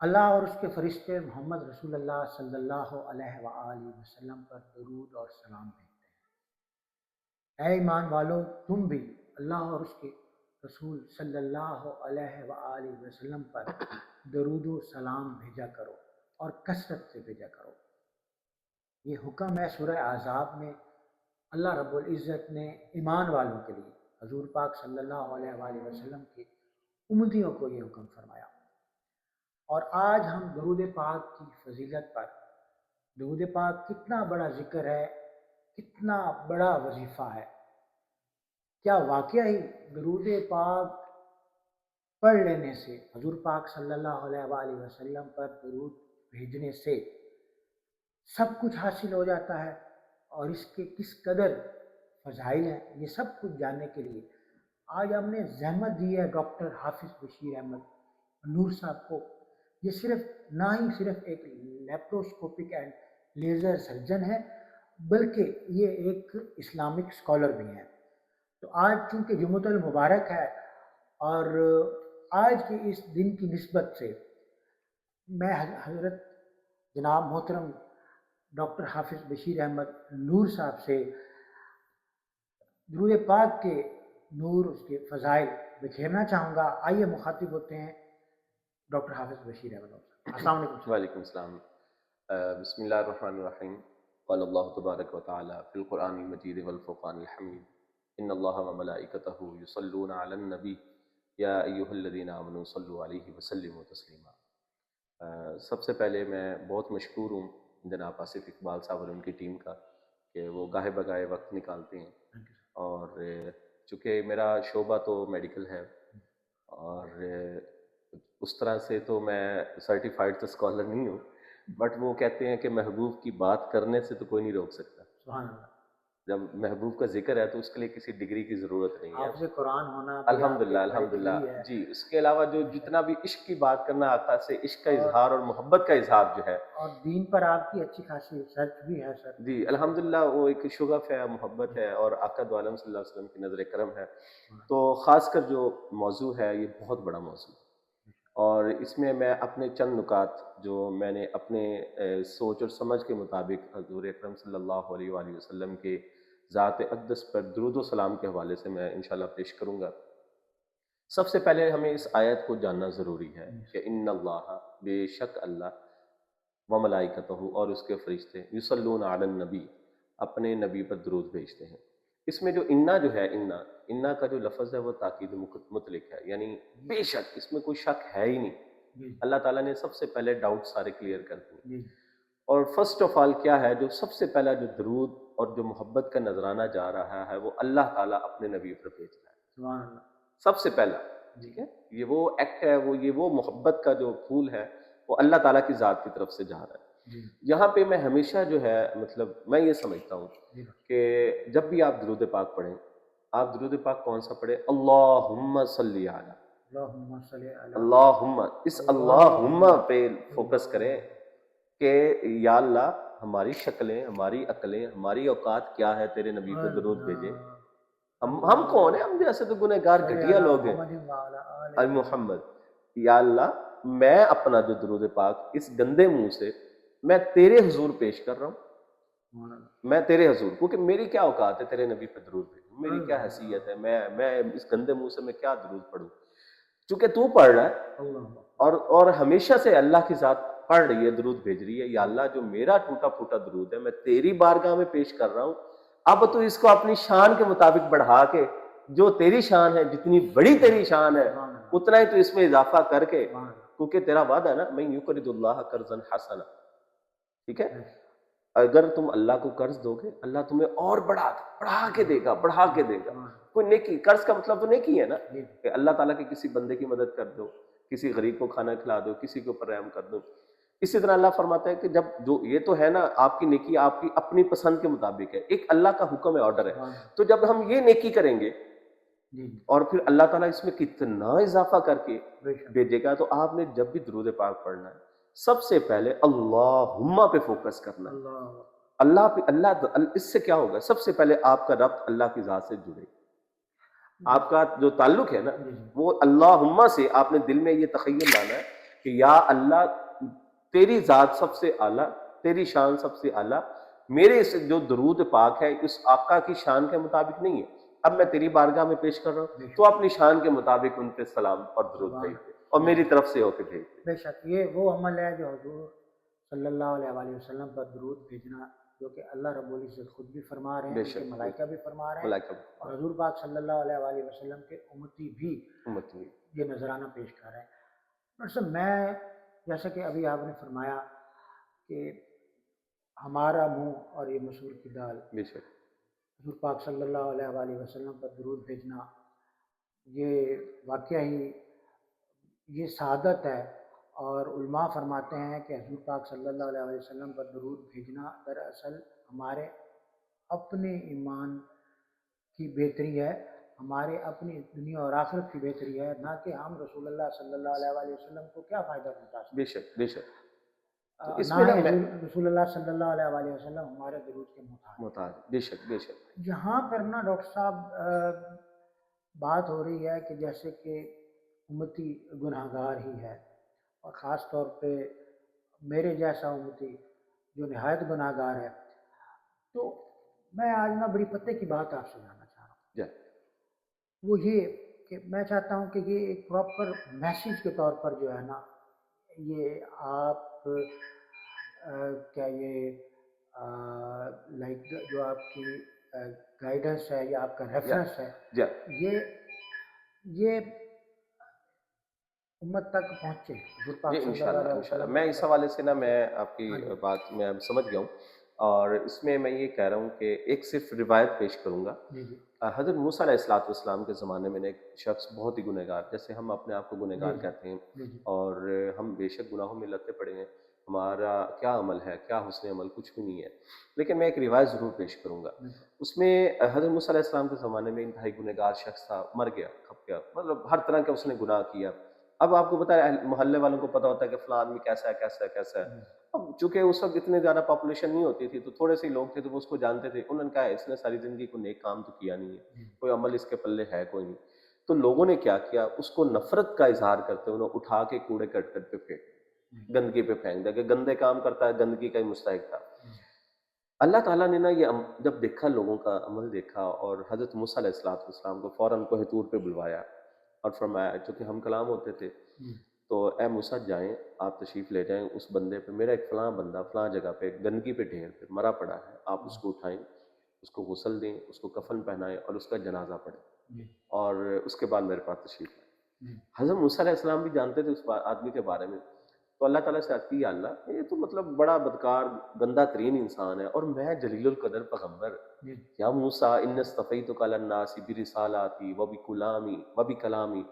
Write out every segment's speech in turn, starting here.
اللہ اور اس کے فرشتے محمد رسول اللہ صلی اللہ علیہ وآلہ وسلم پر درود اور سلام بھیجتے ہیں۔ اے ایمان والو، تم بھی اللہ اور اس کے رسول صلی اللہ علیہ وآلہ وسلم پر درود و سلام بھیجا کرو اور کثرت سے بھیجا کرو۔ یہ حکم ہے سورہ احزاب میں۔ اللہ رب العزت نے ایمان والوں کے لیے حضور پاک صلی اللہ علیہ وآلہ وسلم کے امتیوں کو یہ حکم فرمایا۔ اور آج ہم درود پاک کی فضیلت پر، درود پاک کتنا بڑا ذکر ہے، کتنا بڑا وظیفہ ہے، کیا واقعہ ہی درود پاک پڑھ لینے سے، حضور پاک صلی اللہ علیہ وآلہ وسلم پر درود بھیجنے سے سب کچھ حاصل ہو جاتا ہے، اور اس کے کس قدر فضائل ہیں، یہ سب کچھ جاننے کے لیے آج ہم نے زحمت دی ہے ڈاکٹر حافظ بشیر احمد نور صاحب کو۔ یہ نہ ہی صرف ایک لیپروسکوپک اینڈ لیزر سرجن ہے، بلکہ یہ ایک اسلامک اسکالر بھی ہیں۔ تو آج چونکہ جمعۃ المبارک ہے، اور آج کے اس دن کی نسبت سے میں حضرت جناب محترم ڈاکٹر حافظ بشیر احمد نور صاحب سے درود پاک کے نور، اس کے فضائل بکھیرنا چاہوں گا۔ آئیے مخاطب ہوتے ہیں ڈاکٹر حافظ بشیر احمد نور صاحب۔ السلام علیکم۔ وعلیکم السلام۔ بسم اللہ الرحمن الرحیم۔ قال اللہ تبارک و تعالی فی القرآن المجید والفرقان الحمید، ان اللہ وملائکتہ یصلون علی النبی یا ایھا الذین آمنوا صلوا علیہ وسلموا تسلیما۔ سب سے پہلے میں بہت مشکور ہوں جناب آصف اقبال صاحب اور ان کی ٹیم کا کہ وہ گاہے بگاہے وقت نکالتے ہیں، اور چونکہ میرا شعبہ تو میڈیکل ہے، اور اس طرح سے تو میں سرٹیفائڈ تو اسکالر نہیں ہوں، بٹ وہ کہتے ہیں کہ محبوب کی بات کرنے سے تو کوئی نہیں روک سکتا۔ سبحان اللہ۔ جب محبوب کا ذکر ہے تو اس کے لیے کسی ڈگری کی ضرورت نہیں ہے۔ حافظ قرآن ہونا الحمدللہ الحمدللہ جی۔ اس کے علاوہ جو جتنا بھی عشق کی بات کرنا آقا سے، عشق کا اظہار اور محبت کا اظہار جو ہے، اور دین پر آپ کی اچھی خاصی ریسرچ بھی ہے سر۔ جی الحمدللہ، وہ ایک شغف ہے، محبت ہے، اور آقا دو عالم صلی اللہ علیہ وسلم کی نظر کرم ہے۔ تو خاص کر جو موضوع ہے یہ بہت بڑا موضوع ہے، اور اس میں اپنے چند نکات جو میں نے اپنے سوچ اور سمجھ کے مطابق حضور اکرم صلی اللہ علیہ وآلہ وسلم کے ذات اقدس پر درود و سلام کے حوالے سے میں انشاءاللہ پیش کروں گا۔ سب سے پہلے ہمیں اس آیت کو جاننا ضروری ہے کہ ان اللہ، بے شک اللہ، وملائکتہ، اور اس کے فرشتے، یصلون علی النبی، اپنے نبی پر درود بھیجتے ہیں۔ اس میں جو انا جو ہے، انا کا جو لفظ ہے وہ تاکید مطلق ہے، یعنی بے شک، اس میں کوئی شک ہے ہی نہیں۔ اللہ تعالیٰ نے سب سے پہلے ڈاؤٹ سارے کلیئر کر دیے۔ اور فرسٹ آف آل کیا ہے، جو سب سے پہلا جو درود اور جو محبت کا نذرانہ جا رہا ہے وہ اللہ تعالیٰ اپنے نبی پر بھیج رہا ہے، سبحان اللہ۔ سب سے پہلا، ٹھیک ہے، یہ وہ ایکٹ ہے، یہ وہ محبت کا جو پھول ہے وہ اللہ تعالیٰ کی ذات کی طرف سے جا رہا ہے۔ یہاں پہ میں ہمیشہ جو ہے، مطلب میں یہ سمجھتا ہوں کہ جب بھی آپ درود پاک پڑھیں، آپ درود پاک کون سا پڑھیں؟ اللہم صلی علی، اللہم، اس اللہم پہ فوکس کریں کہ یا اللہ ہماری شکلیں، ہماری عقلیں، ہماری اوقات کیا ہے تیرے نبی کو درود بھیجے۔ ہم کون ہیں؟ ہم جیسے تو گنہگار گھٹیا لوگ ہیں۔ اے محمد، یا اللہ میں اپنا جو درود پاک اس گندے منہ سے میں تیرے حضور پیش کر رہا ہوں، میں تیرے حضور، کیونکہ میری کیا اوقات ہے تیرے نبی پہ درود بھیجوں، میری کیا حیثیت ہے، میں اس گندے منہ سے میں کیا درود پڑھوں، چونکہ تو پڑھ رہا ہے، اور ہمیشہ سے اللہ کی ذات پڑھ رہی ہے، درود بھیج رہی ہے۔ یا اللہ جو میرا ٹوٹا پھوٹا درود ہے میں تیری بارگاہ میں پیش کر رہا ہوں، اب تو اس کو اپنی شان کے مطابق بڑھا کے، جو تیری شان ہے، جتنی بڑی تیری شان ہے اتنا ہی تو اس میں اضافہ کر کے، کیونکہ تیرا وعدہ ہے نا، من یقرض اللہ قرضا حسنا، ٹھیک ہے، اگر تم اللہ کو قرض دو گے اللہ تمہیں اور بڑھا کے دے گا، بڑھا کے دے گا۔ کوئی نیکی، قرض کا مطلب تو نیکی ہے نا، کہ اللہ تعالیٰ کے کسی بندے کی مدد کر دو، کسی غریب کو کھانا کھلا دو، کسی کے اوپر رحم کر دو۔ اسی طرح اللہ فرماتا ہے کہ جب جو یہ تو ہے نا، آپ کی نیکی آپ کی اپنی پسند کے مطابق ہے، ایک اللہ کا حکم ہے، آرڈر ہے، تو جب ہم یہ نیکی کریں گے اور پھر اللہ تعالیٰ اس میں کتنا اضافہ کر کے بھیجے گا، تو آپ نے جب بھی درود پاک پڑھنا ہے سب سے پہلے اللہم پہ فوکس کرنا ہے۔ اللہ پہ، اللہ، اس سے کیا ہوگا؟ سب سے پہلے آپ کا ربط اللہ کی ذات سے جڑے، آپ کا جو تعلق ہے نا وہ اللہم سے، آپ نے دل میں یہ تخیل لانا ہے کہ یا اللہ تیری ذات سب سے اعلیٰ، تیری شان سب سے اعلیٰ، میرے اس جو درود پاک ہے اس آقا کی شان کے مطابق نہیں ہے، اب میں تیری بارگاہ میں پیش کر رہا ہوں، تو اپنی شان کے مطابق ان پہ سلام اور درود بھیج دے اور میری طرف سے ہو کے بھیج دے۔ بے شک یہ وہ عمل ہے جو حضور صلی اللہ علیہ وآلہ وسلم پر درود بھیجنا، جو کہ اللہ رب العزت خود بھی فرما رہے ہیں، بے ان کے شک، ملائکہ بھی فرما رہے ہیں، ملائکہ اور حضور پاک صلی اللہ علیہ وآلہ وسلم کے امتی بھی امت میں۔ یہ نذرانہ پیش کر رہے ہیں۔ ڈاکٹر صاحب میں جیسا کہ ابھی آپ نے فرمایا کہ ہمارا منہ اور یہ مسور کی دال، بے شک، حضور پاک صلی اللہ علیہ وآلہ وسلم پر درود بھیجنا، یہ واقعہ ہی یہ سعادت ہے، اور علماء فرماتے ہیں کہ حضور پاک صلی اللہ علیہ وسلم پر درود بھیجنا دراصل ہمارے اپنے ایمان کی بہتری ہے، ہمارے اپنی دنیا اور آخرت کی بہتری ہے، نہ کہ ہم رسول اللہ صلی اللہ علیہ وآلہ وسلم کو کیا فائدہ پہنچا سکتے بے شک، بے شک۔ تو اس نہ میں ہی نا رسول اللہ صلی اللہ علیہ وآلہ وسلم ہمارے درود کے محتاج۔ محتاج، بے شک، بے شک۔ یہاں پر نا ڈاکٹر صاحب بات ہو رہی ہے کہ جیسے کہ امتی گناہ گار ہی ہے، اور خاص طور پہ میرے جیسا امتی جو نہایت گناہ گار ہے، تو میں آج نا بڑی پتے کی بات آپ سے جاننا چاہ رہا ہوں، جی، وہ یہ کہ میں چاہتا ہوں کہ یہ ایک پراپر میسیج کے طور پر جو ہے نا، یہ آپ کیا یہ لائک جو آپ کی گائیڈنس ہے یا آپ کا ریفرنس ہے، جی، یہ امت تک پہنچے حضور پاک جی، صلی انشاءاللہ، اللہ علیہ انشاءاللہ وسلم میں اس حوالے سے نا میں آپ کی ہاں جی، بات میں اب سمجھ گیا ہوں، اور اس میں میں یہ کہہ رہا ہوں کہ ایک صرف روایت پیش کروں گا۔ جی جی حضرت موسیٰ علیہ الصلوۃ والسلام کے زمانے میں ایک شخص بہت ہی گنہگار، جیسے ہم اپنے آپ کو گنہگار جی کہتے ہیں، جی جی اور ہم بے شک گناہوں میں لگتے پڑے ہیں، ہمارا کیا عمل ہے، کیا حسن عمل، کچھ بھی نہیں ہے، لیکن میں ایک روایت ضرور پیش کروں گا۔ بالکل اس میں حضرت موسیٰ علیہ السلام کے زمانے میں انتہائی گنہگار شخص تھا، مر گیا، کھپ گیا، مطلب ہر طرح کا اس نے گناہ کیا۔ اب آپ کو پتا ہے محلے والوں کو پتا ہوتا ہے کہ فلاں آدمی کیسا ہے، کیسا ہے، کیسا ہے۔ اب چونکہ اس وقت اتنے زیادہ پاپولیشن نہیں ہوتی تھی، تو تھوڑے سے لوگ تھے تو وہ اس کو جانتے تھے، انہوں نے کہا اس نے ساری زندگی کو نیک کام تو کیا نہیں ہے، کوئی عمل اس کے پلے ہے کوئی نہیں، تو لوگوں نے کیا کیا، اس کو نفرت کا اظہار کرتے انہوں اٹھا کے کوڑے کرکٹ پہ پھینک، گندگی پہ پھینک دیا کہ گندے کام کرتا ہے، گندگی کا ہی مستحق تھا۔ اللہ تعالیٰ نے نا یہ جب دیکھا، لوگوں کا عمل دیکھا، اور حضرت موسیٰ علیہ السلام کو فوراً کوہ طور پہ بلوایا اور فرمایا، چونکہ ہم کلام ہوتے تھے، تو اے موسیٰ جائیں، آپ تشریف لے جائیں اس بندے پہ، میرا ایک فلاں بندہ فلاں جگہ پہ گندگی پہ ڈھیر پہ مرا پڑا ہے، آپ اس کو اٹھائیں، اس کو غسل دیں، اس کو کفن پہنائیں اور اس کا جنازہ پڑھیں، اور اس کے بعد میرے پاس تشریف لائیں۔ حضرت موسیٰ علیہ السلام بھی جانتے تھے اس آدمی کے بارے میں، تو اللہ تعالیٰ سے عرض کی، یا اللہ یہ تو مطلب بڑا بدکار گندہ ترین انسان ہے، اور میں جلیل القدر پیغمبر، یا موسیٰ انی اصطفیتک علی الناس برسالاتی وبکلامی،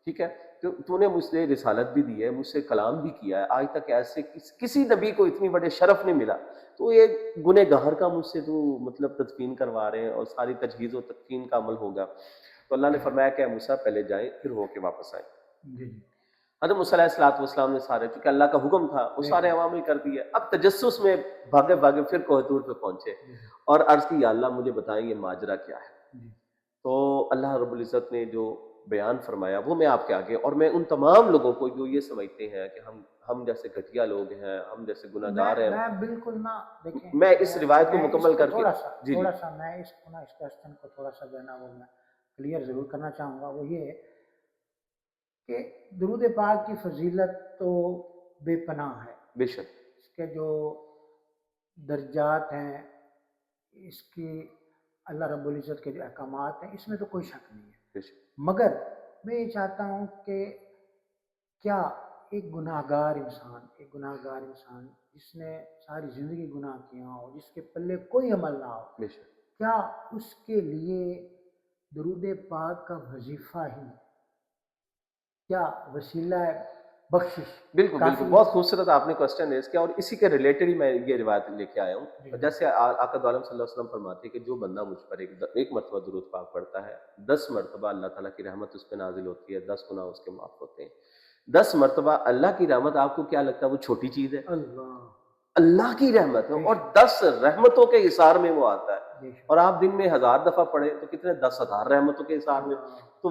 ٹھیک ہے، تو نے مجھ سے رسالت بھی دی ہے، مجھ سے کلام بھی کیا ہے، آج تک ایسے کسی نبی کو اتنی بڑے شرف نہیں ملا، تو ایک گنہگار کا مجھ سے تو مطلب تدفین کروا رہے ہیں، اور ساری تجہیز و تکفین کا عمل ہوگا۔ تو اللہ نے فرمایا کہ موسیٰ پہلے جائیں پھر ہو کے واپس آئیں۔ حضرت موسیٰ علیہ السلام نے سارے، چونکہ اللہ کا حکم تھا، وہ سارے عوامل کر دیے، اب تجسس میں بھاگے بھاگے پھر کوہ طور پہ پہنچے اور عرض کی، یا اللہ مجھے بتائیں یہ ماجرا کیا ہے۔ تو اللہ رب العزت نے جو بیان فرمایا وہ میں آپ کے آگے، اور میں ان تمام لوگوں کو جو یہ سمجھتے ہیں کہ ہم جیسے گھٹیا لوگ ہیں، ہم جیسے گناہ گار ہیں، میں بالکل نہ دیکھیں، میں اس روایت کو مکمل کر کے تھوڑا سا میں اس کوشچن کو تھوڑا سا جو ہے نا وہ میں کلیئر ضرور کرنا چاہوں گا، وہ یہ ہے کہ درود پاک کی فضیلت تو بے پناہ ہے، بے شک اس کے جو درجات ہیں، اس کی اللہ رب العزت کے جو احکامات ہیں، اس میں تو کوئی شک نہیں ہے، بے شک۔ مگر میں یہ چاہتا ہوں کہ کیا ایک گناہ گار انسان جس نے ساری زندگی گناہ کیا ہو، جس کے پلے کوئی عمل نہ ہو، بے شک، کیا اس کے لیے درود پاک کا وظیفہ ہی کیا وسیلہ بخشش بالکل کافی؟ بالکل، بہت خوبصورت آپ نے کوسچن ریز کیا، اور اسی کے ریلیٹڈ ہی میں یہ روایت لے کے آیا ہوں۔ جیسے آقا دو عالم صلی اللہ علیہ وسلم فرماتے ہیں کہ جو بندہ مجھ پر ایک مرتبہ درود پاک پڑھتا ہے، 10 مرتبہ اللہ تعالیٰ کی رحمت اس پہ نازل ہوتی ہے، 10 گناہ اس کے معاف ہوتے ہیں۔ 10 مرتبہ اللہ کی رحمت، آپ کو کیا لگتا ہے وہ چھوٹی چیز ہے؟ اللہ کی رحمت ہے، اور 10 رحمتوں کے اثار میں وہ آتا ہے، اور آپ دن میں 1000 دفعہ پڑھیں تو کتنے 10,000 رحمتوں کے اثار میں۔ تو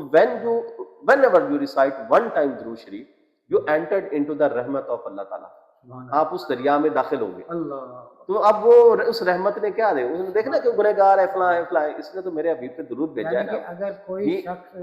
whenever you recite one time درود شریف، یو انٹرڈ انٹو دا رحمت آف اللہ تعالیٰ. آپ اس دریا میں داخل ہو گئے. اللہ تو اب وہ اس رحمت نے کیا دے, اس نے دیکھنا کہ گنہگار ہے, فلاں ہے فلاں ہے, اس نے تو میرے حبیب پہ درود بھیجا ہے یعنی کہ نا. اگر کوئی شخص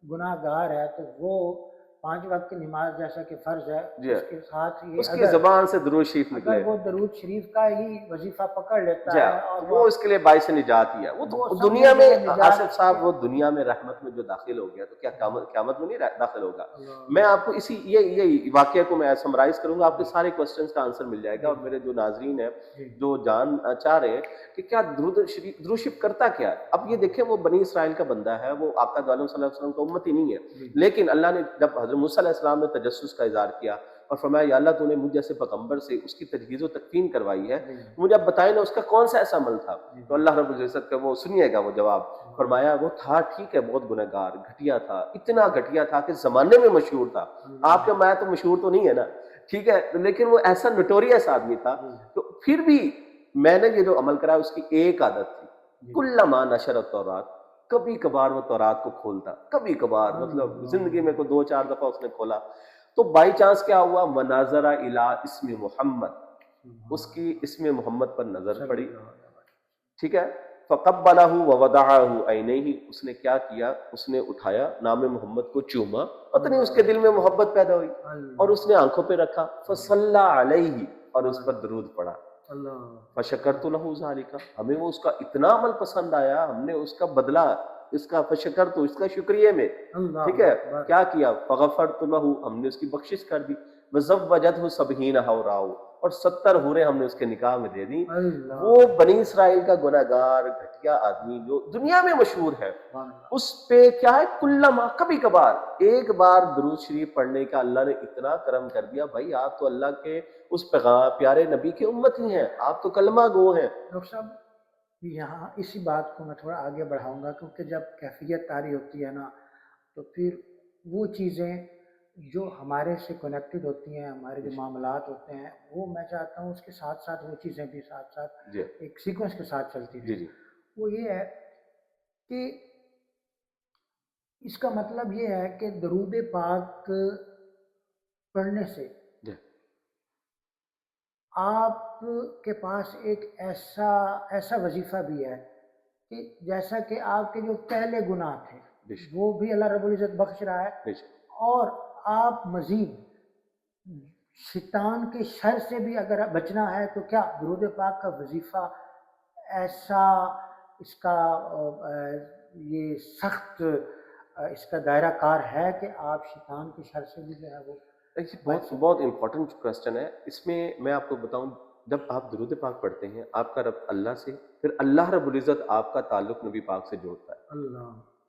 گناہ گار ہے تو وہ 5 وقت کی نماز جیسا کہ فرض ہے, جی اس کے ساتھ یہ اس کی زبان سے درود شریف نکلے, اگر وہ درود شریف کا ہی وظیفہ پکڑ لیتا جی ہے اور وہ اس کے لیے باعث نجات ہی ہے. وہ تو دنیا میں آصف صاحب وہ دنیا میں رحمت میں جو داخل ہو گیا تو کیا قیامت میں نہیں داخل ہوگا. میں آپ کو اسی یہ واقعہ کو میں سمرائز کروں گا, آپ کے سارے کوسچنز کا آنسر مل جائے گا. اور میرے جو ناظرین ہیں جو جان چاہ رہے ہیں کہ کیا درود شریف کرتا کیا ہے, اب یہ دیکھیں وہ بنی اسرائیل کا بندہ ہے, وہ آقا دو عالم صلی اللہ علیہ وسلم کا امت ہی نہیں ہے, لیکن اللہ نے جب حضرت موسیٰ علیہ السلام نے تجسس کا اظہار کیا اور فرمایا یا اللہ تو نے مجھ جیسے پیغمبر سے اس کی تجہیز و تکفین کروائی ہے, مجھے اب بتائیں نا اس کا کون سا ایسا عمل تھا. تو اللہ رب العزت کا وہ سنیے گا وہ جواب, فرمایا وہ تھا ٹھیک ہے بہت گنہگار, گھٹیا تھا, اتنا گھٹیا تھا کہ زمانے میں مشہور تھا. آپ کے میں تو مشہور تو نہیں ہے نا, ٹھیک ہے, لیکن وہ ایسا نوٹوریس آدمی تھا. تو پھر بھی میں نے یہ جو عمل کرا اس کی ایک عادت تھی, کلما نشر التورات, کبھی کبھار وہ تورات کو کھولتا, کبھی کبھار, مطلب زندگی میں کوئی 2-4 دفعہ اس نے کھولا. تو بائی چانس کیا ہوا, مناظرہ الی اسم محمد, اس کی اسم محمد پر نظر پڑی, ٹھیک ہے. فقبلہ ووضعہ عینیہ, اس نے کیا کیا, اس نے اٹھایا نام محمد کو چوما, پتہ نہیں اس کے دل میں محبت پیدا ہوئی, اور اس نے آنکھوں پہ رکھا. فصلی علیہ, اور اس پر درود پڑھا. فشکرت لہ ذالک, ہمیں وہ اس کا اتنا عمل پسند آیا, ہم نے اس کا بدلہ اس کا فشکرت, اس کا شکریہ میں, ٹھیک ہے, کیا کیا, فغفرت لہ, ہم نے اس کی بخشش کر دی. وزوجتہ 70 حورا, اور 70 حوریں ہم نے اس کے نکاح میں دے دی. وہ بنی اسرائیل کا گنہگار گھٹیا آدمی جو دنیا میں مشہور ہے, اس پہ کیا ہے, کلما, کبھی کبھار, ایک بار درود شریف پڑھنے کا اللہ نے اتنا کرم کر دیا. بھائی آپ تو اللہ کے اس پیارے نبی کی امت ہی ہیں, آپ تو کلمہ گو ہیں. ڈاکٹر صاحب یہاں اسی بات کو میں تھوڑا آگے بڑھاؤں گا, کیونکہ جب کیفیت طاری ہوتی ہے نا تو پھر وہ چیزیں جو ہمارے سے کنیکٹڈ ہوتی ہیں, ہمارے جو معاملات ہوتے ہیں, وہ میں چاہتا ہوں اس کے ساتھ ساتھ وہ چیزیں بھی ساتھ ساتھ ایک سیکوینس کے ساتھ چلتی رہیں. وہ یہ ہے کہ اس کا مطلب یہ ہے کہ درود پاک پڑھنے سے آپ کے پاس ایک ایسا وظیفہ بھی ہے کہ جیسا کہ آپ کے جو پہلے گناہ تھے وہ بھی اللہ رب العزت بخش رہا ہے, اور آپ مزید شیطان کے شر سے بھی اگر بچنا ہے تو کیا درود پاک کا وظیفہ ایسا اس کا یہ سخت اس کا دائرہ کار ہے کہ آپ شیطان کے شر سے بھی جو ہے وہ بہت امپورٹنٹ کوشچن ہے. اس میں آپ کو بتاؤں, جب آپ درود پاک پڑھتے ہیں آپ کا رب اللہ سے, پھر اللہ رب العزت آپ کا تعلق نبی پاک سے جوڑتا ہے. اللہ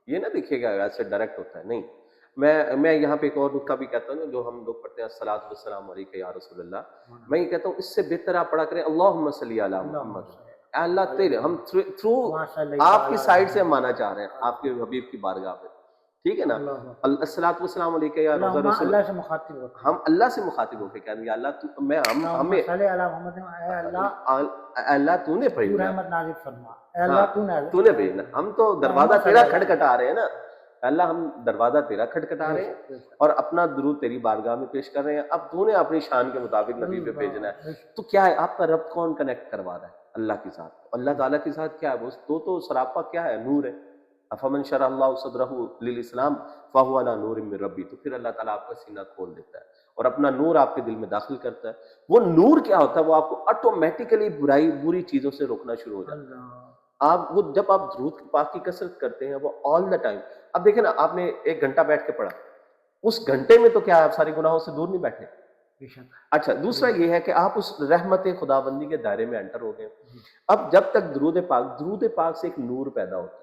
یہ نہ دیکھیے گا ایسے ڈائریکٹ ہوتا ہے, نہیں. میں یہاں پہ ایک اور نکتہ بھی کہتا ہوں جو ہم لوگ پڑھتے ہیں, الصلاۃ والسلام علیک یا رسول اللہ. میں یہ کہتا ہوں اس سے بہتر آپ پڑھا کریں اللہم صلی علی محمد. اللہ تیرے ہم تھرو آپ کی سائڈ سے مانا چاہ رہے ہیں آپ کے حبیب کی بارگاہ میں, ٹھیک ہے نا. الصلاۃ والسلام علیک یا رسول اللہ, اللہ سے مخاطب ہوتے ہیں, ہم اللہ سے مخاطب ہو کے کہہ دیں یا اللہ میں ہمیں صلی علی محمد, اے اللہ اللہ تو نے تو بھیجنا, رحمت نازل فرما, اے اللہ تو نے بھیجنا. ہم تو دروازہ تیرا کھٹکھٹا رہے ہیں نا, اللہ ہم دروازہ تیرا کھٹکھٹا رہے ہیں اور اپنا درود تیری بارگاہ میں پیش کر رہے ہیں. اب تو نے اپنی شان کے مطابق نبی پہ بھیجنا ہے. تو کیا ہے آپ کا رب کون کنیکٹ کروا رہا ہے, اللہ کے ساتھ. اللہ تعالیٰ کے ساتھ کیا ہے, وہ تو سراپا کیا ہے, نور ہے. افمن شرح اللہ صدرہ للاسلام فہو علی نور من ربی, تو پھر اللہ تعالیٰ آپ کا سینہ کھول دیتا ہے اور اپنا نور آپ کے دل میں داخل کرتا ہے. وہ نور کیا ہوتا ہے, وہ آپ کو آٹومیٹیکلی بری چیزوں سے روکنا شروع ہو جاتا ہے. آپ وہ جب آپ درود پاک کی کثرت کرتے ہیں وہ آل دا ٹائم, اب دیکھیں نا آپ نے 1 گھنٹہ بیٹھ کے پڑھا, اس گھنٹے میں تو کیا آپ سارے گناہوں سے دور نہیں بیٹھے. اچھا دوسرا یہ ہے کہ آپ اس رحمت خداوندی کے دائرے میں انٹر ہو گئے. اب جب تک درود پاک سے ایک نور پیدا ہوتا ہے,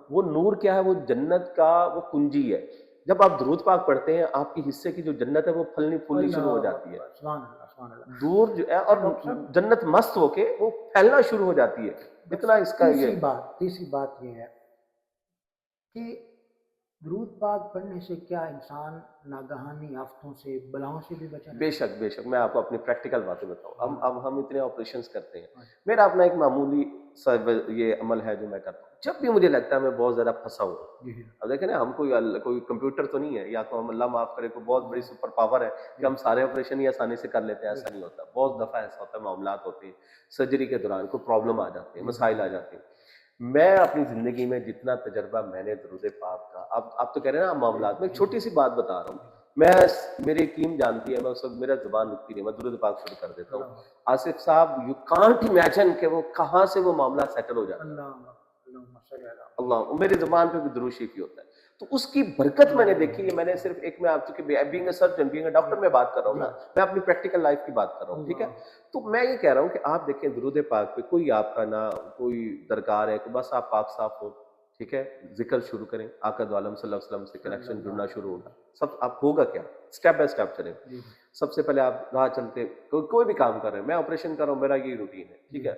وہ نور کیا ہے, وہ جنت کا وہ کنجی ہے. جب آپ درود پاک پڑھتے ہیں آپ کی حصے کی جو جنت ہے وہ پھلنی پھولنی شروع ہو جاتی ہے, دور جو ہے, اور جنت مست ہو کے وہ پھیلنا شروع ہو جاتی ہے. اتنا اس کا یہ تیسری بات یہ ہے کہ درود پاک پڑھنے سے کیا انسان ناگہانی آفتوں سے بلاؤں سے بھی بچا؟ بے شک میں آپ کو اپنی پریکٹیکل باتیں بتاؤں. اب ہم اتنے آپریشنز کرتے ہیں. میرا اپنا ایک معمولی یہ عمل ہے جو میں کرتا ہوں جب بھی مجھے لگتا ہے میں بہت زیادہ پھنسا ہوں. اب دیکھیں نا ہم کوئی کمپیوٹر تو نہیں ہے یا تو ہم اللہ معاف کرے کوئی بہت بڑی سپر پاور ہے کہ ہم سارے آپریشن ہی آسانی سے کر لیتے ہیں. ایسا نہیں ہوتا. بہت دفعہ ایسا ہوتا ہے معاملات ہوتے ہیں سرجری کے دوران کوئی پرابلم آ جاتے ہیں مسائل آ جاتے ہیں. میں اپنی زندگی میں جتنا تجربہ میں نے درود پاک کا اب تو کہہ رہے ہیں نا معاملات میں ایک چھوٹی سی بات بتا رہا ہوں. میں میری ٹیم جانتی ہے میں اس وقت میرا زبان رکتی نہیں میں درود پاک شروع کر دیتا ہوں. آصف صاحب یو کانٹ امیجن کہ وہ کہاں سے وہ معاملہ سیٹل ہو جاتا ہے. اللہ میری زبان پہ بھی درود شریف ہوتا ہے. تو اس کی برکت میں نے دیکھی ہے. میں نے صرف ایک میں آپ چونکہ being a surgeon being a doctor میں بات کر رہا ہوں نا میں اپنی پریکٹیکل لائف کی بات کر رہا ہوں. ٹھیک ہے. تو میں یہ کہہ رہا ہوں کہ آپ دیکھیں درود پاک پہ کوئی آپ کا نہ کوئی درکار ہے کہ بس آپ پاک صاف ہو. ٹھیک ہے. ذکر شروع کریں آقا دو عالم صلی اللہ علیہ وسلم سے کنیکشن جڑنا شروع ہوگا. سب آپ ہوگا کیا اسٹیپ بائی اسٹیپ چلیں. سب سے پہلے آپ راہ چلتے کوئی بھی کام کر رہے ہیں میں آپریشن کر رہا ہوں میرا یہی روٹین ہے. ٹھیک ہے.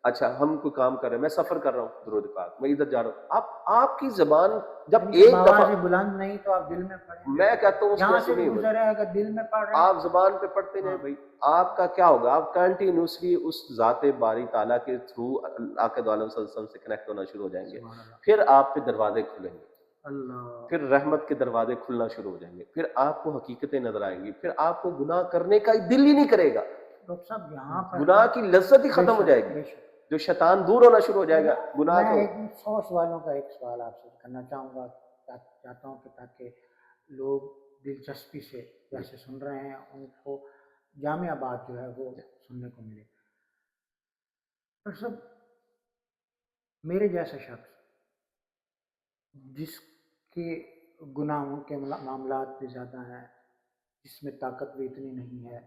اچھا ہم کوئی کام کر رہے ہیں میں سفر کر رہا ہوں درود پاک میں ادھر جا رہا ہوں. آپ کی زبان جب ایک دفعہ بلند نہیں تو آپ دل میں پڑھیں. میں کہتا ہوں یہاں سے گزر ہے اگر دل میں پڑھ رہے ہیں آپ زبان پہ پڑھتے ہیں بھائی آپ کا کیا ہوگا. آپ کنٹینیوسلی اس ذات باری تعالیٰ کے تھرو آقا دو عالم صلی اللہ علیہ وسلم سے کنیکٹ ہونا شروع ہو جائیں گے. پھر آپ پہ دروازے کھلیں گے. پھر رحمت کے دروازے کھلنا شروع ہو جائیں گے. پھر آپ کو حقیقتیں نظر آئیں گی. پھر آپ کو گناہ کرنے کا دل ہی نہیں کرے گا. گناہ کی لذت ہی ختم ہو جائے گی. جو شیطان دور ہونا شروع ہو جائے گا گناہ کو. 100 سوالوں کا ایک سوال آپ سے کرنا چاہوں گا چاہتا ہوں کہ تاکہ لوگ دلچسپی سے جیسے سن رہے ہیں ان کو جامع بات جو ہے وہ سننے کو ملے. پر سب میرے جیسا شخص جس کے گناہوں کے معاملات بھی زیادہ ہیں جس میں طاقت بھی اتنی نہیں ہے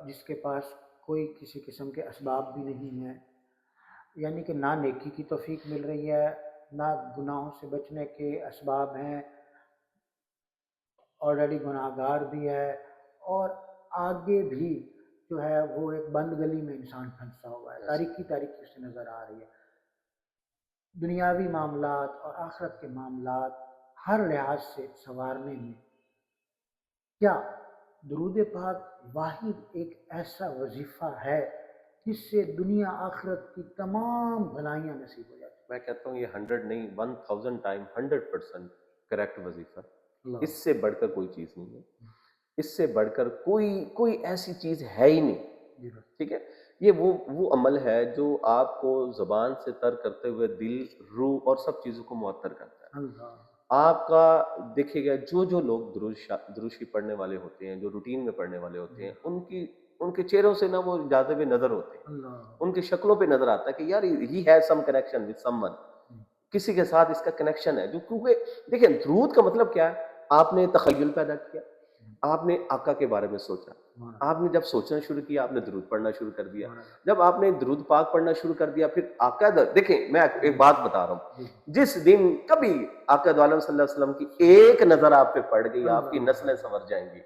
جس کے پاس کوئی کسی قسم کے اسباب بھی نہیں ہیں یعنی کہ نہ نیکی کی توفیق مل رہی ہے نہ گناہوں سے بچنے کے اسباب ہیں آلریڈی گناہ گار بھی ہے اور آگے بھی جو ہے وہ ایک بند گلی میں انسان پھنسا ہوا ہے. تاریکی سے نظر آ رہی ہے. دنیاوی معاملات اور آخرت کے معاملات ہر لحاظ سے سنوارنے میں کیا درود پاک واحد ایک ایسا وظیفہ ہے جس سے دنیا آخرت کی تمام بھلائیاں نصیب ہو جاتی ہیں. میں کہتا ہوں یہ 100 نہیں 1000 ٹائم 100% کریکٹ وظیفہ. اس سے بڑھ کر کوئی چیز نہیں ہے. اس سے بڑھ کر کوئی ایسی چیز ہے ہی نہیں. ٹھیک ہے. یہ وہ عمل ہے جو آپ کو زبان سے تر کرتے ہوئے دل روح اور سب چیزوں کو معطر کرتا ہے. آپ کا دیکھیے گا جو لوگ دروشی پڑھنے والے ہوتے ہیں جو روٹین میں پڑھنے والے ہوتے ہیں ان کے چہروں سے نہ وہ جاتے ہوئے نظر ہوتے ہیں. ان کی شکلوں پہ نظر آتا ہے کہ یار he has some connection with some one. کسی کے ساتھ اس کا کنیکشن ہے جو کیونکہ دیکھیں درود کا مطلب کیا ہے. آپ نے تخیل پیدا کیا. آپ نے آقا کے بارے میں سوچا. آپ نے جب سوچنا شروع کیا آپ نے درود پڑھنا شروع کر دیا. جب آپ نے درود پاک پڑھنا شروع کر دیا پھر آقا دیکھیں میں ایک بات بتا رہا ہوں. جس دن کبھی آقا دو عالم صلی اللہ علیہ وسلم کی ایک نظر آپ پہ پڑ گئی آپ کی نسلیں سنور جائیں گی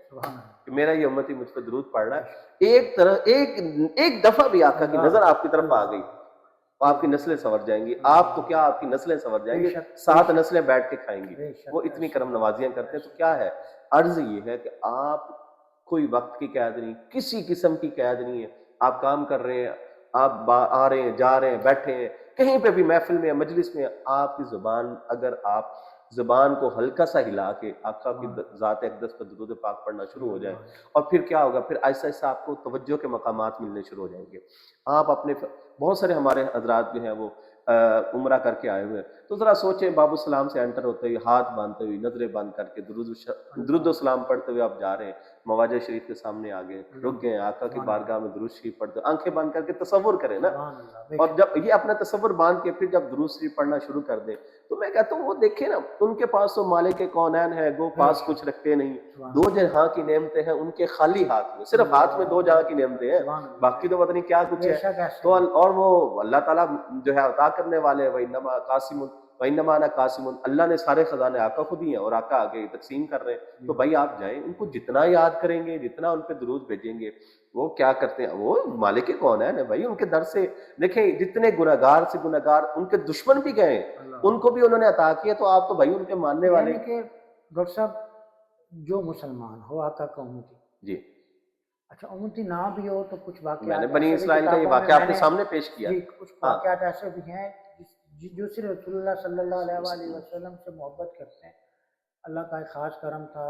کہ میرا یہ امتی مجھ پہ درود پڑھ رہا ہے. ایک دفعہ بھی آقا کی نظر آپ کی طرف آ گئی آپ کی نسلیں سنور جائیں گی. آپ تو کیا آپ کی نسلیں سنور جائیں گی. 7 نسلیں بیٹھ کے کھائیں گی. وہ اتنی کرم نوازیاں کرتے ہیں. تو کیا ہے عرض یہ ہے کہ آپ کوئی وقت کی قید نہیں کسی قسم کی قید نہیں ہے. آپ کام کر رہے ہیں آپ آ رہے ہیں جا رہے ہیں بیٹھے ہیں کہیں پہ بھی محفل میں مجلس میں آپ کی زبان اگر آپ زبان کو ہلکا سا ہلا کے آقا کی ذات اقدس پر درود پاک پڑھنا شروع ہو جائیں اور پھر کیا ہوگا پھر ایسا ایسا آپ کو توجہ کے مقامات ملنے شروع ہو جائیں گے. آپ اپنے بہت سارے ہمارے حضرات جو ہیں وہ عمرہ کر کے آئے ہوئے تو ذرا سوچیں باب السلام سے انٹر ہوتے ہوئے ہاتھ باندھتے ہوئے نظریں بند کر کے درود و سلام پڑھتے ہوئے آپ جا رہے ہیں مواجہ شریف کے سامنے آ گئے رک گئے آقا کی بارگاہ میں درود شریف پڑھتے آنکھیں بند کر کے تصور کریں نا. اور جب یہ اپنا تصور باندھ کے پھر جب درود شریف پڑھنا شروع کر دیں تو میں کہتا ہوں وہ دیکھیں نا ان کے پاس تو مالک کونین ہے وہ پاس کچھ رکھتے نہیں. 2 جہاں کی نعمتیں ہیں ان کے خالی ہاتھ میں صرف ہاتھ میں 2 جہاں کی نعمتیں ہیں باقی تو پتہ نہیں کیا کچھ ہے. تو اور وہ اللہ تعالیٰ جو ہے عطا کرنے والے وَإِنَّمَا قَاسِمٌ وَإِنَّمَا أَنَا قَاسِمٌ. اللہ نے سارے خزانے آقا کو دیے ہیں اور آقا آگے تقسیم کر رہے ہیں. تو بھائی آپ جائیں ان کو جتنا یاد کریں گے جتنا ان پہ درود بھیجیں گے وہ کیا کرتے ہیں وہ مالک کون ہے نا بھائی. ان کے در سے دیکھیں جتنے گناہگار سے گناہگار ان کے دشمن بھی گئے ان کو بھی انہوں نے عطا کیا. تو آپ تو بھائی ان کے ماننے والے. یعنی کہ ڈاکٹر صاحب جو مسلمان ہو آقا کا امتی جی اچھا امتی نہ بھی ہو تو کچھ میں نے واقعات بنی ایسے بھی اسرائیل کا یہ کتابوں میں واقعہ میں آپ کے نے سامنے پیش کیا. جی کچھ ہاں واقعات ایسے بھی ہیں جو صرف رسول اللہ صلی اللہ علیہ وآلہ وسلم سے محبت کرتے ہیں. اللہ کا ایک خاص کرم تھا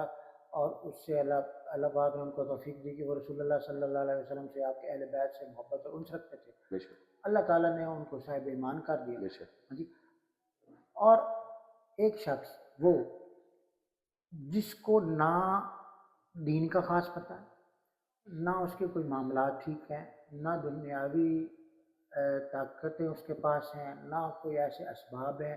اور اس سے اللہ پاک نے ان کو توفیق دی کہ وہ رسول اللہ صلی اللہ علیہ وسلم سے آپ کے اہل بیت سے محبت اور انس رکھتے تھے. بے شک اللہ تعالیٰ نے ان کو صاحب ایمان کر دیا. بے شک. ہاں جی. اور ایک شخص وہ جس کو نہ دین کا خاص پتہ ہے، نہ اس کے کوئی معاملات ٹھیک ہیں، نہ دنیاوی طاقتیں اس کے پاس ہیں، نہ کوئی ایسے اسباب ہیں،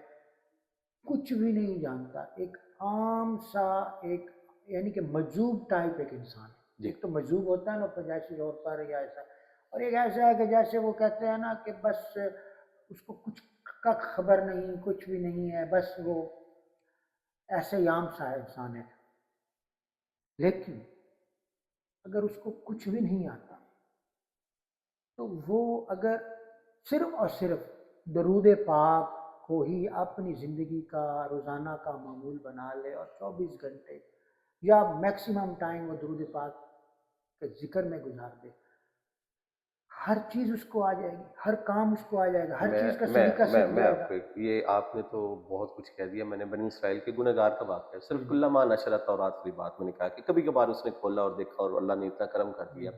کچھ بھی نہیں جانتا، ایک عام سا ایک یعنی کہ مجذوب ٹائپ ایک انسان ہے. جی ایک تو مجذوب ہوتا ہے نا جیسے اور پر یا ایسا، اور ایک ایسا ہے کہ جیسے وہ کہتے ہیں نا کہ بس اس کو کچھ کا خبر نہیں، کچھ بھی نہیں ہے، بس وہ ایسے ہی عام سا انسان ہے. لیکن اگر اس کو کچھ بھی نہیں آتا تو وہ اگر صرف اور صرف درود پاک کو ہی اپنی زندگی کا روزانہ کا معمول بنا لے اور 24 گھنٹے یا میکسیمم ٹائم وہ درود پاک کے ذکر میں گزار دے، ہر چیز اس کو آ جائے گی، ہر کام اس کو آ جائے گا، ہر چیز کا سلیقہ سیکھ میں جائے آپ گا. کو یہ آپ نے تو بہت کچھ کہہ دیا. میں نے بنی اسرائیل کے گنہگار کا واقعہ صرف کلّا ماں نشرت اور رات والی بات میں نے کہا کہ کبھی کبھار اس نے کھولا اور دیکھا اور اللہ نے اتنا کرم کر دیا.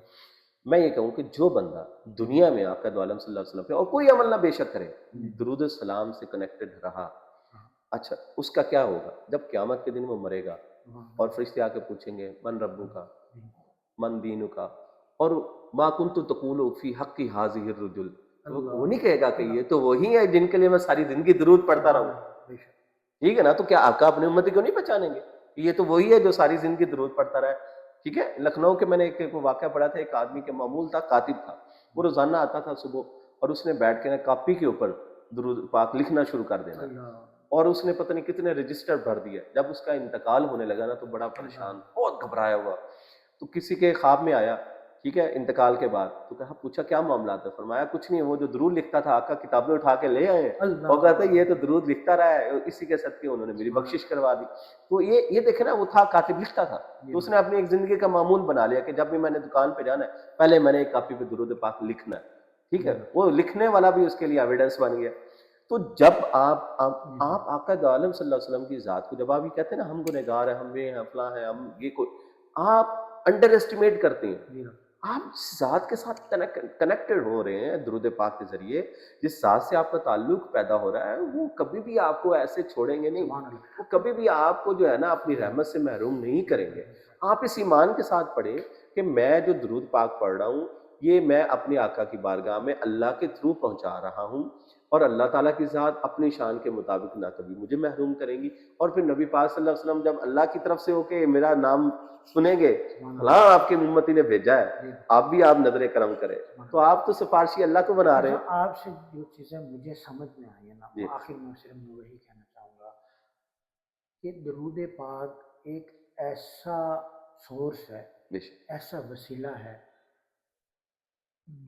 میں یہ کہوں کہ جو بندہ دنیا میں آقا دو عالم صلی اللہ علیہ وسلم پہ اور کوئی عمل نہ بے شک کرے، درود السلام سے کنیکٹڈ رہا، اچھا اس کا کیا ہوگا جب قیامت کے دن وہ مرے گا اور فرشتے آ کے پوچھیں گے من ربو کا من دینو کا، اور ما کنت تقول فی حق حاضی الرجل، وہ نہیں کہے گا کہ یہ تو وہی ہے جن کے لیے میں ساری زندگی درود پڑھتا رہوں. ٹھیک ہے نا؟ تو کیا آقا اپنی امتی کو نہیں پہچانیں گے؟ یہ تو وہی ہے جو ساری زندگی درود پڑھتا رہا ہے. ٹھیک ہے. لکھنؤ کے میں نے ایک واقعہ پڑھا تھا، ایک آدمی کے معمول تھا، کاتب تھا، وہ روزانہ آتا تھا صبح اور اس نے بیٹھ کے نا کاپی کے اوپر درود پاک لکھنا شروع کر دینا، اور اس نے پتہ نہیں کتنے رجسٹر بھر دیا. جب اس کا انتقال ہونے لگا نا تو بڑا پریشان، بہت گھبرایا ہوا. تو کسی کے خواب میں آیا، ٹھیک ہے، انتقال کے بعد، تو کہا پوچھا کیا معاملات ہے؟ فرمایا کچھ نہیں، وہ جو درود لکھتا تھا آقا کتابیں اٹھا کے لے آئے ہیں، اور کہتا ہے یہ تو درود لکھتا رہا ہے، اسی کے صدقے انہوں نے میری بخشش کروا دی. تو یہ دیکھے نا، وہ تھا کاتب، لکھتا تھا، تو اس نے اپنی ایک زندگی کا معمول بنا لیا کہ جب بھی میں نے دکان پہ جانا ہے پہلے میں نے ایک کاپی پہ درود پاک لکھنا ہے. ٹھیک ہے. وہ لکھنے والا بھی اس کے لیے ایویڈنس بن گیا. تو جب آپ آقا دو عالم صلی اللہ علیہ وسلم کی ذات کو جب آپ یہ کہتے ہیں نا ہم گنہگار ہیں، ہم یہ ہیں، فلاں ہیں، ہم یہ کوئی، آپ انڈر ایسٹیمیٹ کرتے ہیں. آپ ذات کے ساتھ کنیکٹڈ ہو رہے ہیں درود پاک کے ذریعے. جس ذات سے آپ کا تعلق پیدا ہو رہا ہے وہ کبھی بھی آپ کو ایسے چھوڑیں گے نہیں، وہ کبھی بھی آپ کو جو ہے نا اپنی رحمت سے محروم نہیں کریں گے. آپ اس ایمان کے ساتھ پڑھیں کہ میں جو درود پاک پڑھ رہا ہوں یہ میں اپنے آقا کی بارگاہ میں اللہ کے تھرو پہنچا رہا ہوں، اور اللہ تعالیٰ کی ذات اپنی شان کے مطابق نہ کبھی مجھے محروم کریں گی. اور پھر نبی پاک صلی اللہ علیہ وسلم جب اللہ کی طرف سے ہو کہ میرا نام سنیں گے، فلاں آپ کی امتی نے بھیجا ہے، آپ بھی آپ نظر کرم کریں، تو آپ تو سفارشی اللہ کو بنا رہے ہیں. آپ سے جو چیزیں مجھے سمجھ میں آئی ہیں نا، آخر میں صرف میں وہی کہنا چاہوں گا کہ درود پاک ایک ایسا سورس ہے، ایسا وسیلہ ہے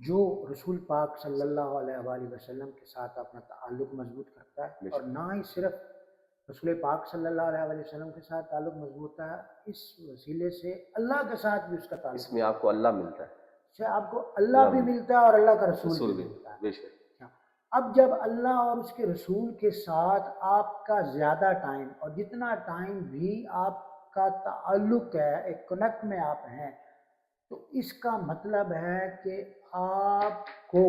جو رسول پاک صلی اللہ علیہ وآلہ وسلم کے ساتھ اپنا تعلق مضبوط کرتا ہے. اور نہ ہی صرف رسول پاک صلی اللہ علیہ وآلہ وسلم کے ساتھ تعلق مضبوط ہے، اس وسیلے سے اللہ کے ساتھ بھی اس کا تعلق، اس میں آپ کو اللہ ملتا ہے، اس سے آپ کو اللہ بھی ملتا ہے اور اللہ کا رسول بھی ملتا ہے. اب جب اللہ اور اس کے رسول کے ساتھ آپ کا زیادہ ٹائم اور جتنا ٹائم بھی آپ کا تعلق ہے، ایک کنیکٹ میں آپ ہیں، تو اس کا مطلب ہے کہ آپ کو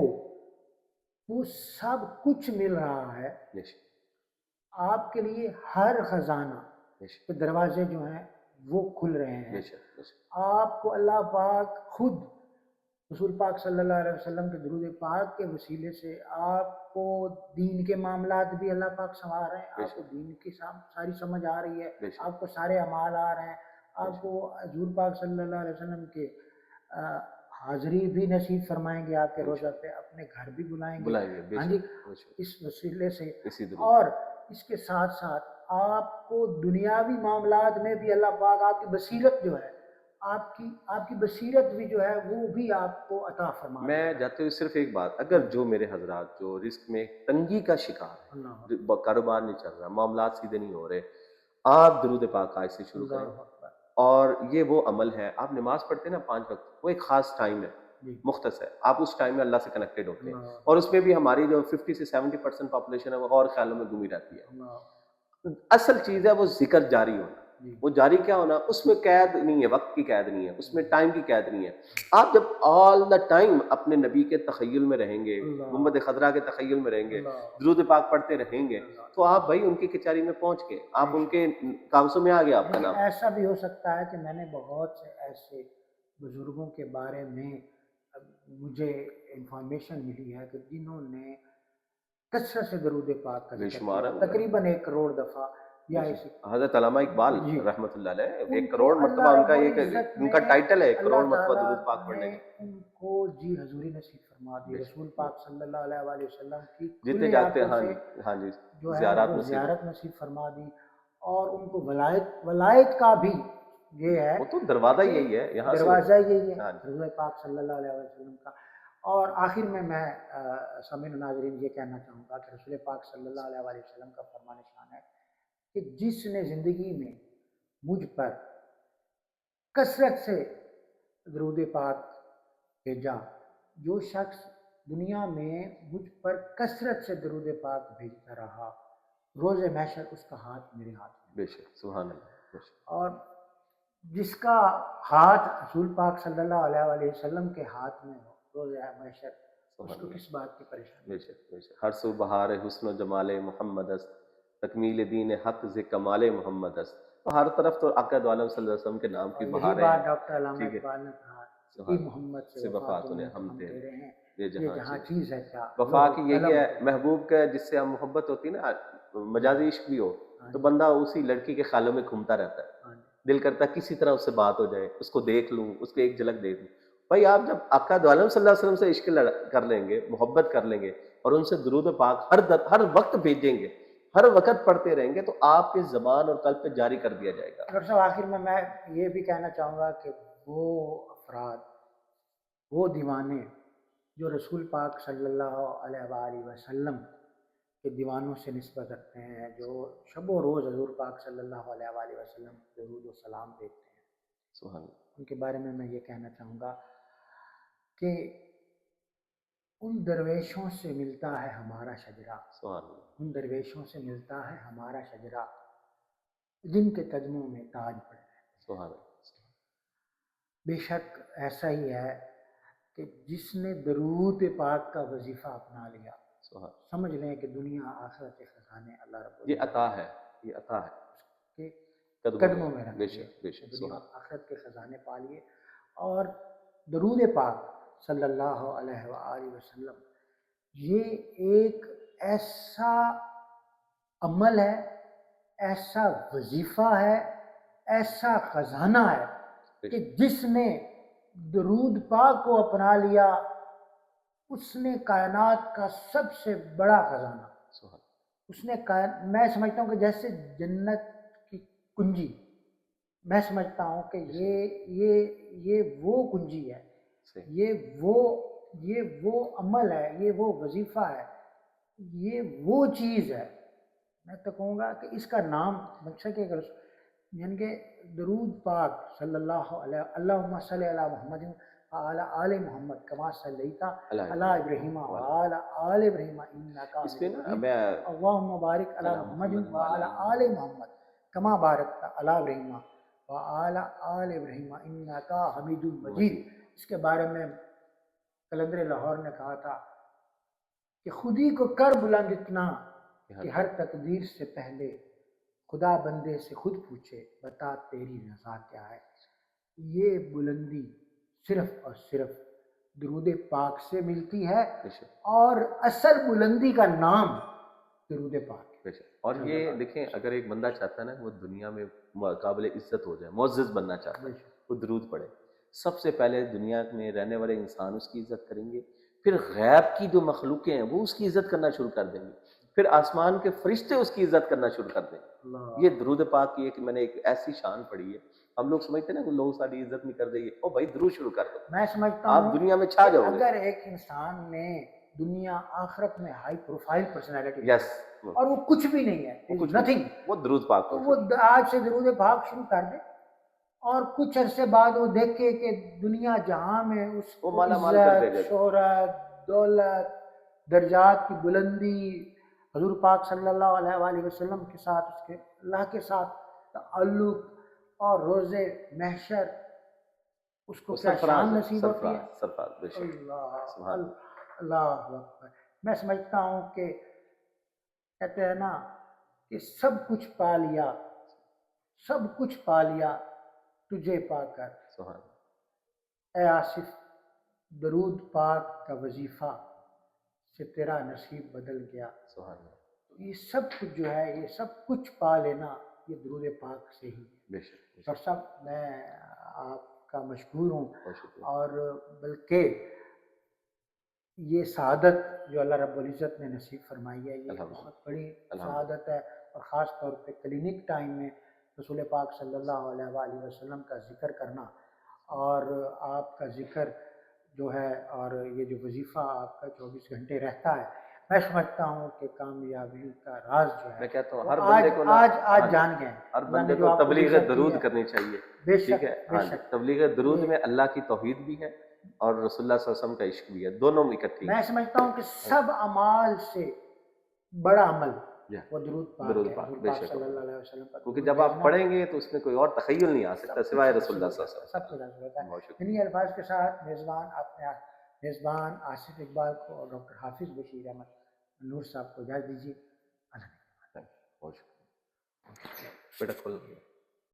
وہ سب کچھ مل رہا ہے. آپ کے لیے ہر خزانہ کے دروازے جو ہیں وہ کھل رہے ہیں. آپ کو اللہ پاک خود رسول پاک صلی اللہ علیہ وسلم کے درود پاک کے وسیلے سے آپ کو دین کے معاملات بھی اللہ پاک سنوار رہے ہیں، آپ کو دین کی ساری سمجھ آ رہی ہے، آپ کو سارے اعمال آ رہے ہیں، آپ کو حضور پاک صلی اللہ علیہ وسلم کے حاضری بھی نصیب فرمائیں گے، آپ کے روزہ پہ اپنے گھر بھی بلائیں گے. ہاں جی، اس وسیلے سے. اور اس کے ساتھ ساتھ آپ کو دنیاوی معاملات میں بھی اللہ پاک آپ کی بصیرت جو ہے، آپ کی بصیرت بھی جو ہے وہ بھی آپ کو عطا فرما. میں جاتے ہوئے صرف ایک بات، اگر جو میرے حضرات جو رزق میں تنگی کا شکار ہے، کاروبار نہیں چل رہا، معاملات سیدھے نہیں ہو رہے، آپ درود پاک آج سے شروع کریں اور یہ وہ عمل ہے، آپ نماز پڑھتے ہیں نا 5 وقت، وہ ایک خاص ٹائم ہے، جی مختص ہے، آپ اس ٹائم میں اللہ سے کنیکٹڈ ہوتے ہیں، اللہ اور اس میں بھی ہماری جو 50 سے 70% پاپولیشن ہے وہ اور خیالوں میں گمی رہتی ہے۔ اللہ اصل چیز ہے وہ ذکر جاری ہونا، جی وہ جاری کیا ہونا، اس میں قید نہیں ہے، وقت کی قید نہیں ہے، اس میں ٹائم کی قید نہیں ہے۔ آپ جب آل دا ٹائم اپنے نبی کے تخیل میں رہیں گے، اللہ گنبد خضرا کے تخیل میں رہیں گے، اللہ درود پاک پڑھتے رہیں گے، اللہ تو آپ بھائی ان کی کچہری میں پہنچ گئے، آپ ان کے کاغذوں میں آ گیا آپ کا لیکن نام۔ ایسا بھی ہو سکتا ہے کہ میں نے بہت سے ایسے بزرگوں کے بارے میں مجھے انفارمیشن ملی ہے کہ جنہوں نے کثرت سے درود پاک کا بے ذکر شمار کیا، ہے، تقریباً 1 کروڑ دفعہ یا اسی حضرت علامہ اقبال جی رحمۃ اللہ علیہ ان 1 کو کروڑ مرتبہ اللہ ان کا رب ایک العزت ان کا نے ٹائٹل ہے 1 کروڑ اللہ مرتبہ تعالیٰ درود پاک پڑھنے نے کا۔ ان کو جی حضوری نصیب فرما دی، بے رسول شک، پاک صلی اللہ علیہ وآلہ وسلم کی جتنے کھلی جاگتے ہیں، آنکھوں ہاں سے جی، ہاں جی، جو ہے زیارات وہ نصیب زیارت نصیب فرما دی، اور ان کو ولایت کا بھی یہ ہے وہ تو دروازہ کہ یہی ہے، یہاں سے دروازہ یہی ہے ہاں جی، حضور پاک صلی اللہ علیہ وسلم کا۔ اور آخر میں سامعین و ناظرین یہ کہنا چاہوں گا کہ رسول پاک صلی اللہ علیہ وآلہ وسلم کا فرمان شان ہے کہ جس نے زندگی میں مجھ پر کثرت سے درود پاک بھیجا، جو شخص دنیا میں مجھ پر کثرت سے درود پاک بھیجتا رہا، روز محشر اس کا ہاتھ میرے ہاتھ میں، بے شک، سبحان اللہ، بے شک، اور جس کا ہاتھ رسول پاک صلی اللہ علیہ وآلہ وسلم کے ہاتھ میں ہو روز محشر، اس سبحان کو اللہ، کس بات کی پریشانی؟ بے شک، بے شک۔ ہر سو بہار حسن و جمال محمد است، تکمیل دین حق ز کمال محمد است۔ تو ہر طرف تو آقا دو عالم صلی اللہ علیہ وسلم کے نام کی اور یہی بہاریں بات ہیں، ڈاکٹر علامہ ٹھیک ہے، اقبال نے کہا کہ سبحان محمد سے سے وفا وفات تو انہیں ہم تیرے تیرے ہیں، یہ یہ جہاں جہاں چیز چیز ہے کیا وفا لوح کی یہی قلم ہے، تیرے۔ محبوب کا جس سے ہم محبت ہوتی ہے نا، مجازی عشق بھی ہو ہاں تو جی بندہ اسی لڑکی کے خیالوں میں گھومتا رہتا ہے، ہاں جی دل کرتا ہے کسی طرح اس سے بات ہو جائے، اس کو دیکھ لوں، اس کو ایک جھلک دیکھ لوں۔ بھائی آپ جب آقا دو عالم صلی اللہ علیہ وسلم سے عشق کر لیں گے، محبت کر لیں گے، اور ان سے درود پاک ہر وقت بھیجیں گے، ہر وقت پڑھتے رہیں گے، تو آپ کے زبان اور قلب پہ جاری کر دیا جائے گا۔ ڈاکٹر صاحب آخر میں یہ بھی کہنا چاہوں گا کہ وہ افراد، وہ دیوانے جو رسول پاک صلی اللہ علیہ وآلہ وسلم کے دیوانوں سے نسبت رکھتے ہیں، جو شب و روز حضور پاک صلی اللہ علیہ وآلہ وسلم درود و سلام دیتے ہیں، سبحان اللہ، ان کے بارے میں یہ کہنا چاہوں گا کہ ان درویشوں سے ملتا ہے ہمارا شجرہ، سبحان اللہ، ان درویشوں سے ملتا ہے ہمارا شجرہ، جن کے قدموں میں تاج پڑے ہیں۔ سبحان اللہ، بے شک ایسا ہی ہے کہ جس نے درود پاک کا وظیفہ اپنا لیا، سبحان، سمجھ لیں کہ دنیا آخرت کے خزانے اللہ رب یہ العزت عطا ہے، یہ عطا ہے کے قدموں قدموں میں میں، رکھ بے لیے، شک، بے شک، دنیا سبحان، آخرت کے خزانے پا لیے۔ اور درود پاک صلی اللہ علیہ وآلہ وسلم یہ ایک ایسا عمل ہے، ایسا وظیفہ ہے، ایسا خزانہ ہے بے کہ شک، جس نے درود پاک کو اپنا لیا، اس نے کائنات کا سب سے بڑا خزانہ، سبحان، اس نے میں سمجھتا ہوں کہ جیسے جنت کی کنجی، میں سمجھتا ہوں کہ یہ وہ کنجی ہے، صحیح، یہ وہ عمل ہے، یہ وہ وظیفہ ہے، یہ وہ چیز ہے۔ میں تو کہوں گا کہ اس کا نام مقصد کہ یعنی کہ درود پاک صلی اللہ علیہ، اللہم صلی علی محمد وعلی آل محمد کما صلیت علی ابراہیم وعلی آل ابراہیم انک اس میں حمید نا مجید، میں اللہم بارک علی محمد وعلی آل محمد کما بارکت علی ابراہیم وعلی آل ابراہیم انک حمید مجید، اس کے بارے میں قلندر لاہور نے کہا تھا کہ خودی کو کر بلند اتنا کہ ہر تقدیر سے پہلے خدا بندے سے خود پوچھے بتا تیری رضا کیا ہے۔ یہ بلندی صرف اور صرف درود پاک سے ملتی ہے، بے شک، اور اصل بلندی کا نام درود پاک ہے۔ بے شک۔ اور یہ دیکھیں، اگر ایک بندہ چاہتا ہے نا کہ وہ دنیا میں قابل عزت ہو جائے، معزز بننا چاہتا ہے، وہ درود پڑھے۔ سب سے پہلے دنیا میں رہنے والے انسان اس کی عزت کریں گے، پھر غیب کی جو مخلوقیں ہیں وہ اس کی عزت کرنا شروع کر دیں گے، پھر آسمان کے فرشتے اس کی عزت کرنا شروع کر دیں گے۔ یہ درود پاک کی ایک میں نے ایک ایسی شان پڑھی ہے، ہم لوگ سمجھتے ہیں نا کہ لوگ ساری عزت نہیں کر دیں گے، او بھائی درود شروع کر دو، میں سمجھتا آپ ہوں دنیا میں چھا کہ جاؤ گے۔ اگر ایک انسان نے دنیا آخرت میں ہائی پروفائل پرسنالٹی یس، اور وہ کچھ بھی نہیں ہے، وہ کچھ نتھنگ، وہ درود پاک تو کو وہ آج سے درود پاک شروع کر دے، اور کچھ عرصے بعد وہ دیکھے کہ دنیا جہاں میں اس وہ کو مالا مال کر دے عزت، گا. شہرت، دولت، درجات کی بلندی، حضور پاک صلی اللہ علیہ وآلہ وسلم کے ساتھ، اس کے اللہ کے ساتھ تعلق اور روز محشر اس کو وہ کیا سرفراز شان ہے، نصیب ہوتی ہے. سرفراز سرفراز بے شک. اللہ سبحان اللہ اکبر. میں سمجھتا ہوں کہ کہتے ہیں نا کہ سب کچھ پا لیا، سب کچھ پا لیا تجھے پا کر. سبحان اے آصف، درود پاک کا وظیفہ سے تیرا نصیب بدل گیا. سبحان یہ سب کچھ جو ہے، یہ سب کچھ پا لینا یہ درود پاک سے ہی. بے شک بے ڈاکٹر شک. صاحب میں آپ کا مشکور ہوں، بہت شکریہ. اور بلکہ یہ سعادت جو اللہ رب العزت نے نصیب فرمائی ہے یہ الحمدللہ. بہت بڑی الحمدللہ. سعادت ہے. اور خاص طور پہ کلینک ٹائم میں رسول پاک صلی اللہ علیہ وآلہ وسلم کا ذکر کرنا، اور آپ کا ذکر جو ہے، اور یہ جو وظیفہ آپ کا 24 گھنٹے رہتا ہے، میں سمجھتا ہوں کہ کامیابی کا راز جو ہے میں کہتا ہوں وہ ہر آج بندے کو نا، آج جان گئے ہیں. ہر اللہ بندے نے جو کو آپ کو تبلیغ عزت دی درود ہے. کرنی چاہیے. بے ٹھیک شک ہے. بے ہاں جی، شک. تبلیغ درود یہ میں اللہ کی توحید بھی ہے اور رسول اللہ صلی اللہ علیہ وسلم کا عشق بھی ہے، دونوں اکٹھی میں ہیں. سمجھتا ہوں کہ سب اعمال سے بڑا عمل جی. وہ درود پاک درود ہے، پاک حضور بے پاک شک. صلی اللہ علیہ وسلم پر کیونکہ درود جب آپ بھیجنا پڑھیں گے تو اس میں کوئی اور تخیل نہیں آ سکتا سب سوائے کچھ رسول اللہ حاصل صلی اللہ ہوتا ہے، علیہ سب کچھ حاصل ہوتا وسلم. ہے. بہت شکریہ. انہی الفاظ کے ساتھ میزبان اپنے میزبان آصف اقبال کو اور ڈاکٹر حافظ بشیر احمد نور صاحب کو اجازت دیجیے. بہت شکریہ بیٹا. کھول